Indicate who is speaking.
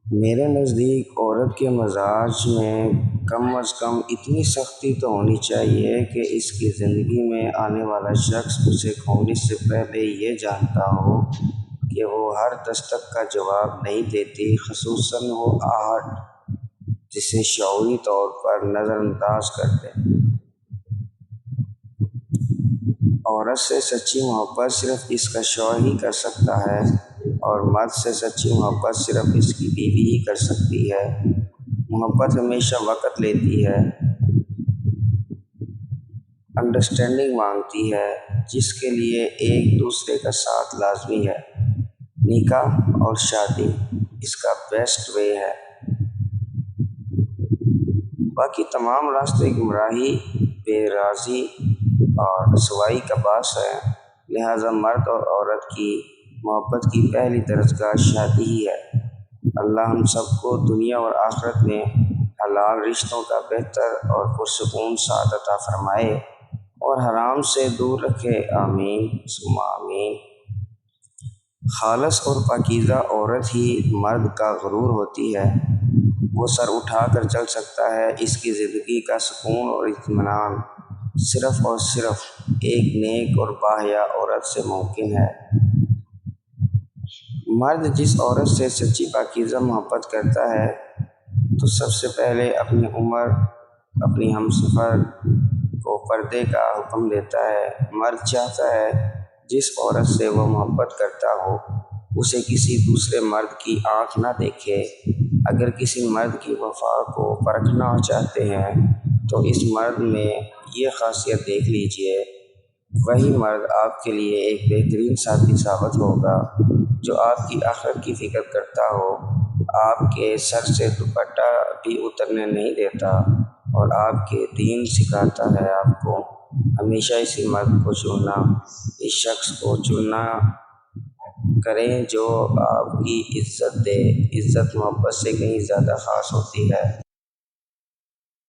Speaker 1: میرے نزدیک عورت کے مزاج میں کم از کم اتنی سختی تو ہونی چاہیے کہ اس کی زندگی میں آنے والا شخص اسے کھونے سے پہلے یہ جانتا ہو کہ وہ ہر دستک کا جواب نہیں دیتی، خصوصاً وہ آہٹ جسے شعوری طور پر نظر انداز کر دے۔ عورت سے سچی محبت صرف اس کا شوہر ہی کر سکتا ہے، اور مرد سے سچی محبت صرف اس کی بیوی ہی کر سکتی ہے۔ محبت ہمیشہ وقت لیتی ہے، انڈرسٹینڈنگ مانگتی ہے، جس کے لیے ایک دوسرے کا ساتھ لازمی ہے۔ نکاح اور شادی اس کا بیسٹ وے ہے، باقی تمام راستے گمراہی، بے رازی اور رسوائی کا باعث ہیں۔ لہٰذا مرد اور عورت کی محبت کی پہلی درسگاہ شادی ہی ہے۔ اللہ ہم سب کو دنیا اور آخرت میں حلال رشتوں کا بہتر اور پرسکون ساتھ عطا فرمائے اور حرام سے دور رکھے، آمین ثم آمین۔ خالص اور پاکیزہ عورت ہی مرد کا غرور ہوتی ہے، وہ سر اٹھا کر چل سکتا ہے۔ اس کی زندگی کا سکون اور اطمینان صرف اور صرف ایک نیک اور باحیا عورت سے ممکن ہے۔ مرد جس عورت سے سچی پاکیزہ محبت کرتا ہے تو سب سے پہلے اپنی عمر، اپنی ہمسفر کو پردے کا حکم دیتا ہے۔ مرد چاہتا ہے جس عورت سے وہ محبت کرتا ہو اسے کسی دوسرے مرد کی آنکھ نہ دیکھے۔ اگر کسی مرد کی وفا کو پرکھنا چاہتے ہیں تو اس مرد میں یہ خاصیت دیکھ لیجیے، وہی مرد آپ کے لیے ایک بہترین ساتھی ثابت ہوگا جو آپ کی آخرت کی فکر کرتا ہو، آپ کے سر سے دوپٹہ بھی اترنے نہیں دیتا اور آپ کے دین سکھاتا ہے۔ آپ کو ہمیشہ اسی مرد کو چننا، اس شخص کو چننا کریں جو آپ کی عزت دے۔ عزت محبت سے کہیں زیادہ خاص ہوتی ہے۔